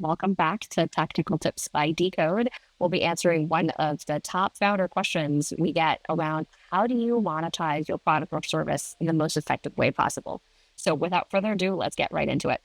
welcome back to Tactical Tips by Decode. We'll be answering one of the top founder questions we get around how do you monetize your product or service in the most effective way possible. So without further ado, let's get right into it.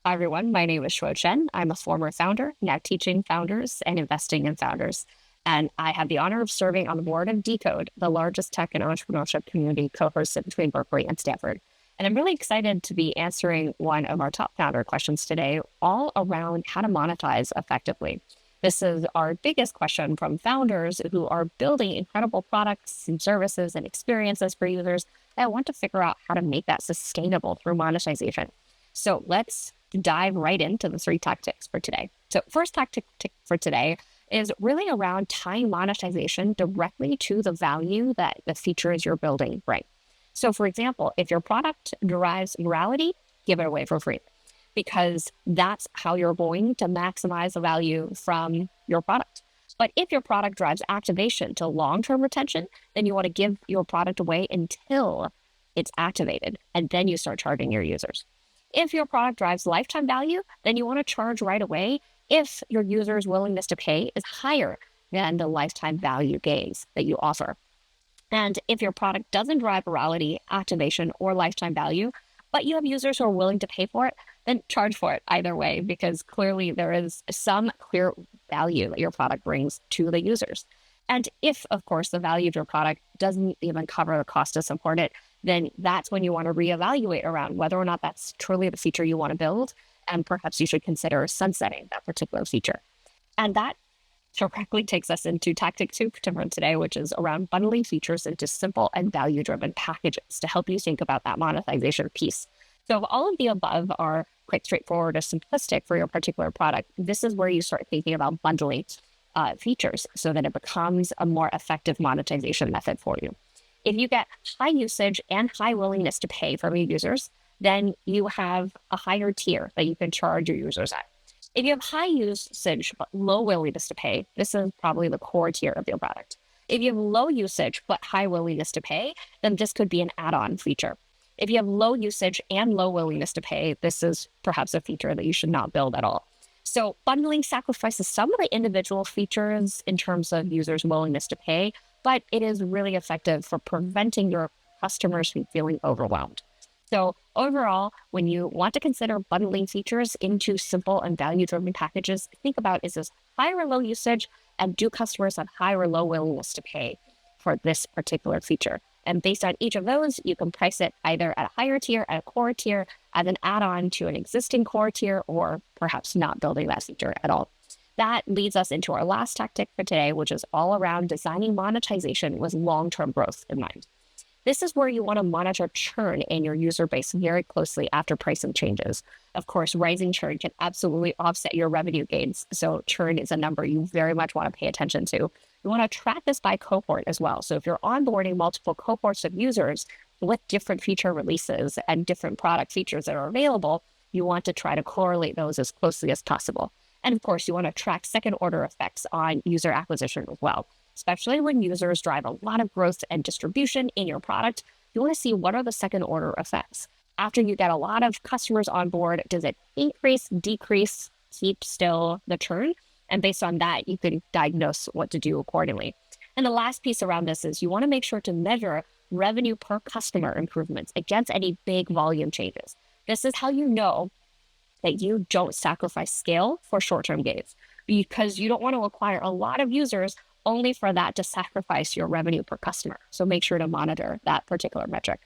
Hi, everyone. My name is Shuo Chen. I'm a former founder, now teaching founders and investing in founders. And I have the honor of serving on the board of Decode, the largest tech and entrepreneurship community co-hosted between Berkeley and Stanford. And I'm really excited to be answering one of our top founder questions today, all around how to monetize effectively. This is our biggest question from founders who are building incredible products and services and experiences for users that want to figure out how to make that sustainable through monetization. So let's dive right into the 3 tactics for today. So first tactic for today is really around tying monetization directly to the value that the features you're building bring. So for example, if your product derives virality, give it away for free, because that's how you're going to maximize the value from your product. But if your product drives activation to long-term retention, then you want to give your product away until it's activated, and then you start charging your users. If your product drives lifetime value, then you want to charge right away if your users' willingness to pay is higher than the lifetime value gains that you offer. And if your product doesn't drive virality, activation, or lifetime value, but you have users who are willing to pay for it, then charge for it either way, because clearly there is some clear value that your product brings to the users. And if, of course, the value of your product doesn't even cover the cost to support it, then that's when you want to reevaluate around whether or not that's truly the feature you want to build, and perhaps you should consider sunsetting that particular feature. And that directly takes us into tactic 2 for today, which is around bundling features into simple and value-driven packages to help you think about that monetization piece. So if all of the above are quite straightforward or simplistic for your particular product, this is where you start thinking about bundling features so that it becomes a more effective monetization method for you. If you get high usage and high willingness to pay from your users, then you have a higher tier that you can charge your users at. If you have high usage but low willingness to pay, this is probably the core tier of your product. If you have low usage but high willingness to pay, then this could be an add-on feature. If you have low usage and low willingness to pay, this is perhaps a feature that you should not build at all. So bundling sacrifices some of the individual features in terms of users' willingness to pay, but it is really effective for preventing your customers from feeling overwhelmed. So overall, when you want to consider bundling features into simple and value-driven packages, think about, is this high or low usage, and do customers have high or low willingness to pay for this particular feature? And based on each of those, you can price it either at a higher tier, at a core tier, as an add-on to an existing core tier, or perhaps not building that feature at all. That leads us into our last tactic for today, which is all around designing monetization with long-term growth in mind. This is where you want to monitor churn in your user base very closely after pricing changes. Of course, rising churn can absolutely offset your revenue gains. So churn is a number you very much want to pay attention to. You want to track this by cohort as well. So if you're onboarding multiple cohorts of users with different feature releases and different product features that are available, you want to try to correlate those as closely as possible. And of course, you want to track second order effects on user acquisition as well. Especially when users drive a lot of growth and distribution in your product, you want to see what are the second order effects. After you get a lot of customers on board, does it increase, decrease, keep still the churn? And based on that, you can diagnose what to do accordingly. And the last piece around this is you want to make sure to measure revenue per customer improvements against any big volume changes. This is how you know that you don't sacrifice scale for short-term gains, because you don't want to acquire a lot of users only for that to sacrifice your revenue per customer. So make sure to monitor that particular metric.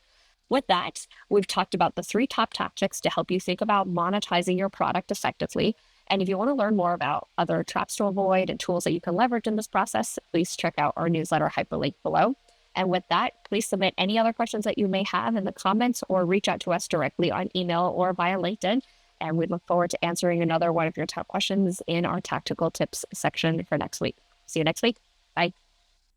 With that, we've talked about the 3 top tactics to help you think about monetizing your product effectively. And if you want to learn more about other traps to avoid and tools that you can leverage in this process, please check out our newsletter hyperlink below. And with that, please submit any other questions that you may have in the comments, or reach out to us directly on email or via LinkedIn. And we look forward to answering another one of your top questions in our tactical tips section for next week. See you next week.